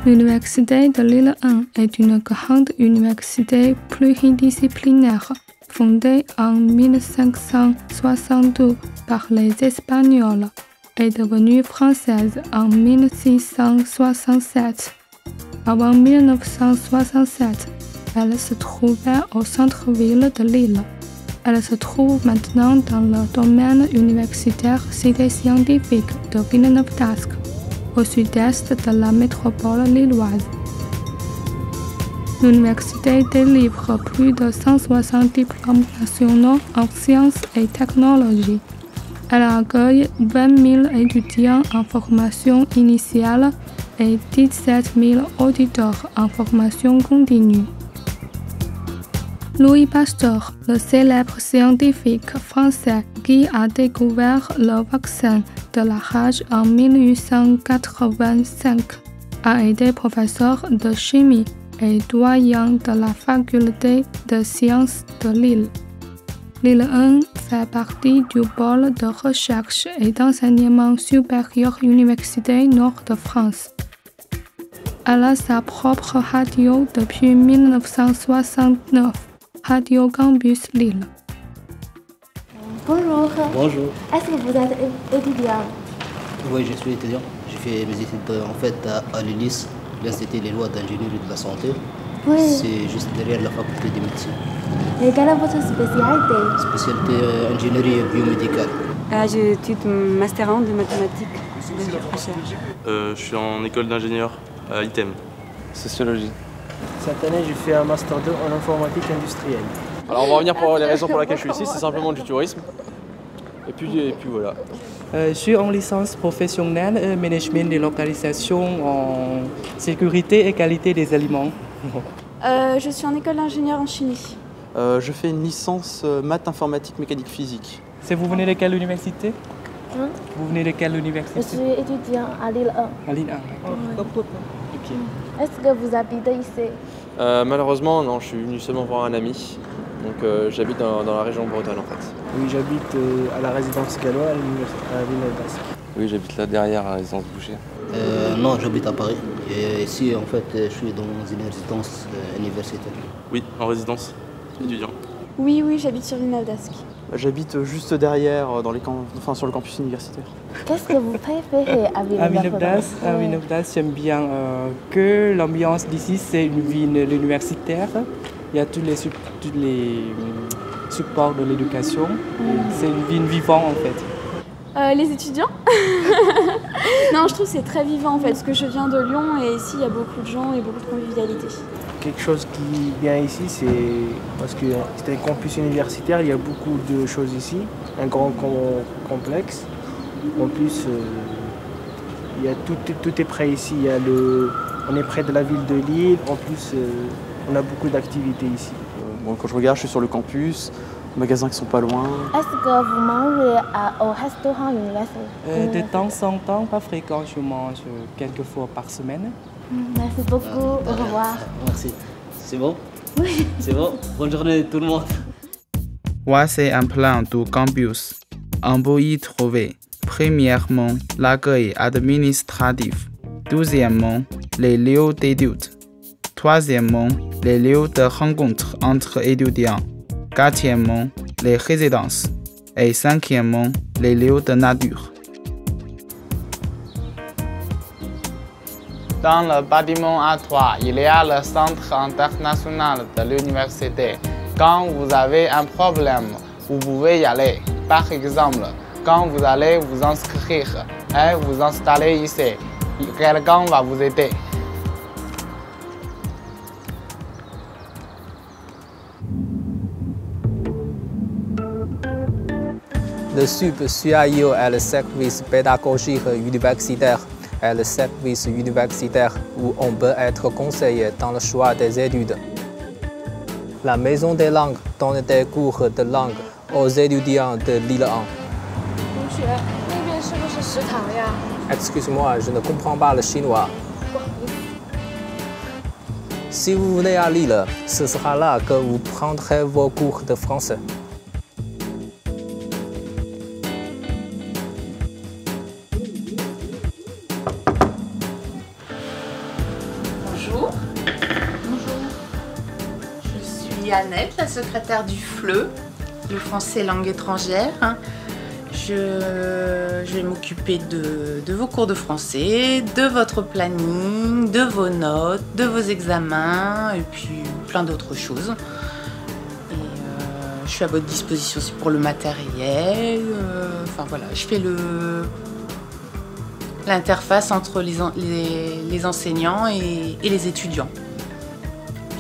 L'Université de Lille 1 est une grande université pluridisciplinaire fondée en 1562 par les Espagnols et devenue française en 1667. Avant 1967, elle se trouvait au centre-ville de Lille. Elle se trouve maintenant dans le domaine universitaire Cité scientifique de Villeneuve-d'Ascq, au sud-est de la métropole lilloise. L'université délivre plus de 160 diplômes nationaux en sciences et technologies. Elle accueille 20 000 étudiants en formation initiale et 17 000 auditeurs en formation continue. Louis Pasteur, le célèbre scientifique français qui a découvert le vaccin de la rage en 1885, a été professeur de chimie et doyen de la faculté de sciences de Lille. Lille 1 fait partie du pôle de recherche et d'enseignement supérieur Université Nord de France. Elle a sa propre radio depuis 1969, Radio Campus Lille. Bonjour. Bonjour. Est-ce que vous êtes étudiant? Oui, je suis étudiant. J'ai fait mes études à l'ULIS, l'Institut Lillois d'ingénierie de la santé. Oui. C'est juste derrière la faculté de médecine. Et quelle est votre spécialité? Spécialité ingénierie biomédicale. J'étudie master 1 de mathématiques. Je suis en école d'ingénieur à ITEM. Sociologie. Cette année, j'ai fait un master 2 en informatique industrielle. Alors on va revenir pour les raisons pour lesquelles je suis ici, c'est simplement du tourisme. Et puis voilà. Je suis en licence professionnelle management des localisations en sécurité et qualité des aliments. Je suis en école d'ingénieur en chimie. Je fais une licence maths informatique mécanique physique. Vous venez de quelle université? Vous venez de quelle université? Je suis étudiant à Lille 1. À Lille 1. Okay. Est-ce que vous habitez ici? Malheureusement, non, je suis venu seulement voir un ami. Donc j'habite dans la région bretonne en fait. Oui, j'habite à la résidence Gallois à Villeneuve-d'Ascq. Oui, j'habite là derrière à la résidence Boucher. Non, j'habite à Paris. Et ici, en fait, je suis dans une résidence universitaire. Oui, en résidence étudiant. Oui, j'habite sur Villeneuve-d'Ascq. J'habite juste derrière, sur le campus universitaire. Qu'est-ce que vous préférez à Villeneuve-d'Ascq? À Villeneuve-d'Ascq, j'aime bien que l'ambiance d'ici, c'est une ville universitaire. Il y a tous les supports de l'éducation. C'est une ville vivante en fait. Les étudiants? Non, je trouve que c'est très vivant en fait, parce que je viens de Lyon et ici il y a beaucoup de gens et beaucoup de convivialité. Quelque chose qui est bien ici, c'est parce que c'est un campus universitaire, il y a beaucoup de choses ici, un grand complexe. En plus, tout est près ici. On est près de la ville de Lille, en plus on a beaucoup d'activités ici. Quand je regarde, je suis sur le campus, les magasins qui sont pas loin. Est-ce que vous mangez au restaurant universitaire? De temps en temps, pas fréquent, je mange quelques fois par semaine. Merci beaucoup, au revoir. Merci. C'est bon? Oui. C'est bon? Bonne journée tout le monde. Voici un plan du campus. On peut y trouver, premièrement, l'accueil administratif. Deuxièmement, les lieux d'études. Troisièmement, les lieux de rencontre entre étudiants. Quatrièmement, les résidences. Et cinquièmement, les lieux de nature. Dans le bâtiment A3, il y a le centre international de l'université. Quand vous avez un problème, vous pouvez y aller. Par exemple, quand vous allez vous inscrire et vous installer ici, quelqu'un va vous aider. Le SUP-CIO est le service pédagogique universitaire et le service universitaire où on peut être conseillé dans le choix des études. La Maison des langues donne des cours de langue aux étudiants de Lille 1. Excuse-moi, je ne comprends pas le chinois. Si vous venez à Lille, ce sera là que vous prendrez vos cours de français. suis Annette, la secrétaire du FLE, le français langue étrangère. Je vais m'occuper de vos cours de français, de votre planning, de vos notes, de vos examens et puis plein d'autres choses. Et je suis à votre disposition aussi pour le matériel. Enfin voilà, je fais l'interface entre les enseignants et les étudiants.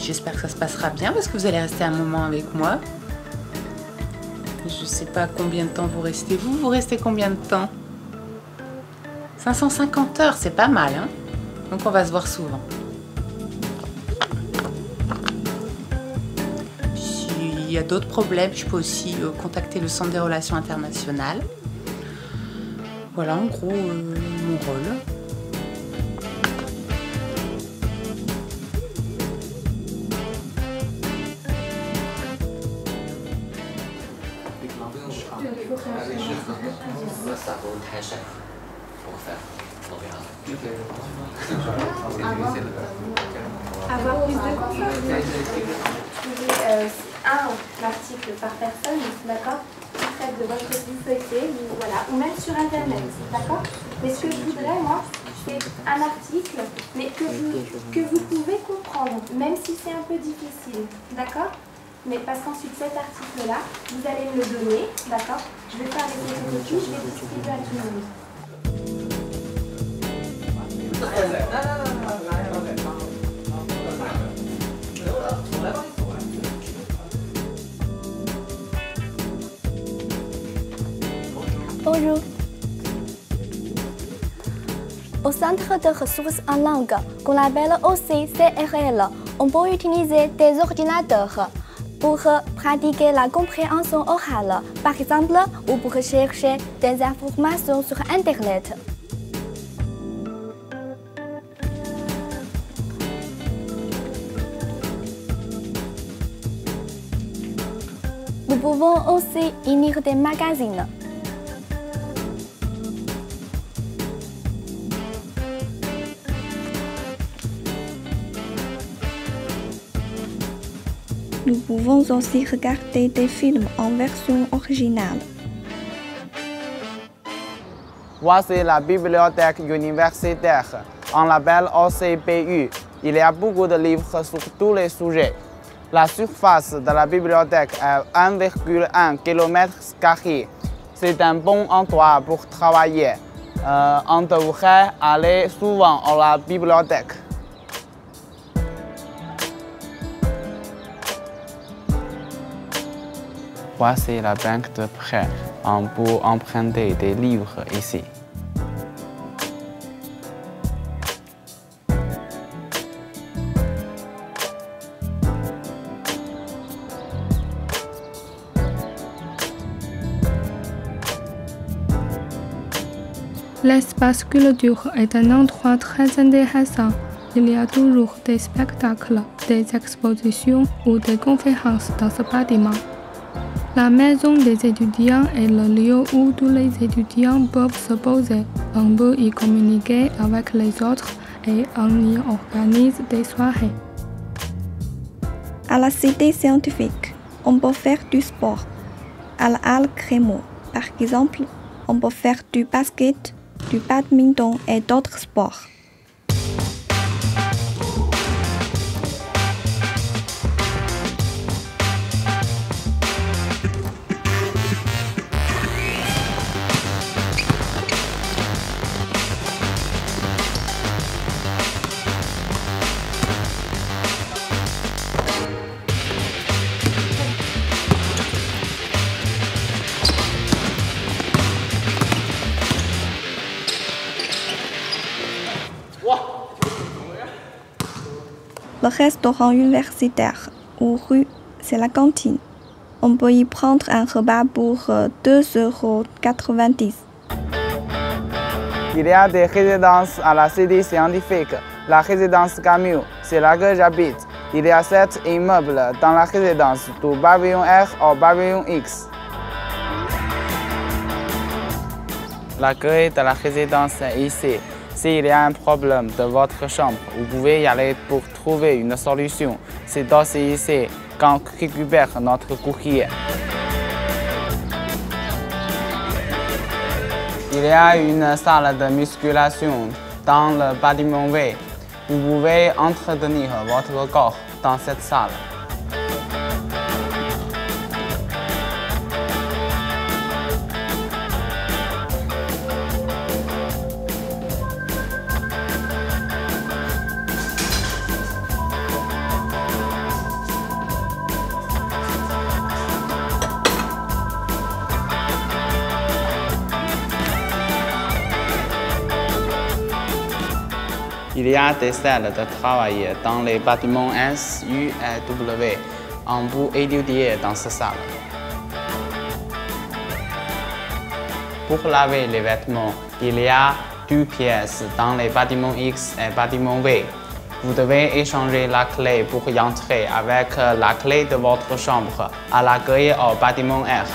J'espère que ça se passera bien parce que vous allez rester un moment avec moi. Je ne sais pas combien de temps vous restez. Vous restez combien de temps? 550 heures, c'est pas mal, hein? Donc on va se voir souvent. S'il y a d'autres problèmes, je peux aussi contacter le Centre des relations internationales. Voilà en gros mon rôle. Avoir plus de confort. Un article par personne, d'accord, qui traite de votre vie feuilletée, voilà, ou même sur internet, d'accord. Mais ce que je voudrais, moi, c'est un article, mais que vous pouvez comprendre, même si c'est un peu difficile, d'accord. Mais parce qu'ensuite cet article-là, vous allez me le donner, d'accord. Je vais faire les photocopies, je vais distribuer à tout le monde. Bonjour. Au Centre de ressources en langue, qu'on appelle aussi CRL, on peut utiliser des ordinateurs pour pratiquer la compréhension orale, par exemple, ou pour chercher des informations sur Internet. Nous pouvons aussi y lire des magazines. Nous pouvons aussi regarder des films en version originale. Voici la bibliothèque universitaire. On l'appelle OCPU. Il y a beaucoup de livres sur tous les sujets. La surface de la bibliothèque est 1,1 km². C'est un bon endroit pour travailler. On devrait aller souvent à la bibliothèque. Voici la banque de prêt. On peut emprunter des livres ici. L'espace culture est un endroit très intéressant. Il y a toujours des spectacles, des expositions ou des conférences dans ce bâtiment. La maison des étudiants est le lieu où tous les étudiants peuvent se poser. On peut y communiquer avec les autres et on y organise des soirées. À la cité scientifique, on peut faire du sport. À la halle Crémeau, par exemple, on peut faire du basket, du badminton et d'autres sports. Le restaurant universitaire ou rue, c'est la cantine. On peut y prendre un repas pour 2,90 €. Il y a des résidences à la cité scientifique. La résidence Camus, c'est là que j'habite. Il y a 7 immeubles dans la résidence, du pavillon R au pavillon X. L'accueil de la résidence est ici. S'il y a un problème de votre chambre, vous pouvez y aller pour trouver une solution. C'est aussi ici qu'on récupère notre courrier. Il y a une salle de musculation dans le bâtiment V. Vous pouvez entretenir votre corps dans cette salle. Il y a des salles de travail dans les bâtiments S, U et W. On peut étudier dans ces salles. Pour laver les vêtements, il y a 2 pièces dans les bâtiments X et bâtiment V. Vous devez échanger la clé pour y entrer avec la clé de votre chambre à l'accueil au bâtiment R.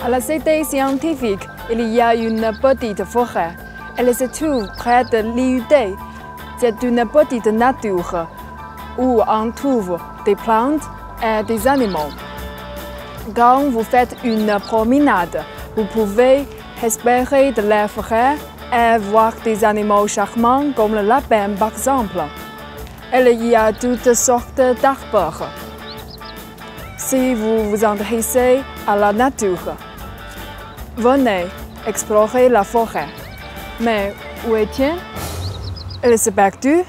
À la cité scientifique, il y a une petite forêt. Elle se trouve près de l'IUT. C'est une petite nature où on trouve des plantes et des animaux. Quand vous faites une promenade, vous pouvez respirer de l'air frais et voir des animaux charmants comme le lapin par exemple. Il y a toutes sortes d'arbres. Si vous vous intéressez à la nature, venez explorer la forêt. Mais où est Tien? Elle s'est perdue.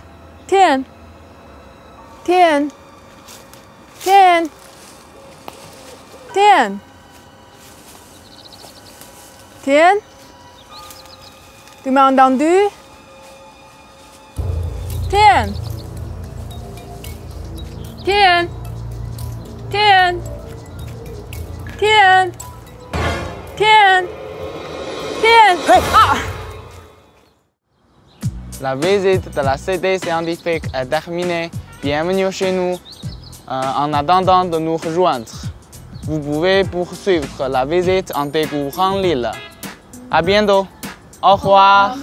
Tien! Tien! Tien! Tien! Tien? Tu m'as entendu? Tien! Tien! Tien! Tien! Tien! Tien! Ah! La visite de la cité scientifique est terminée. Bienvenue chez nous. En attendant de nous rejoindre, vous pouvez poursuivre la visite en découvrant l'île. À bientôt. Au revoir.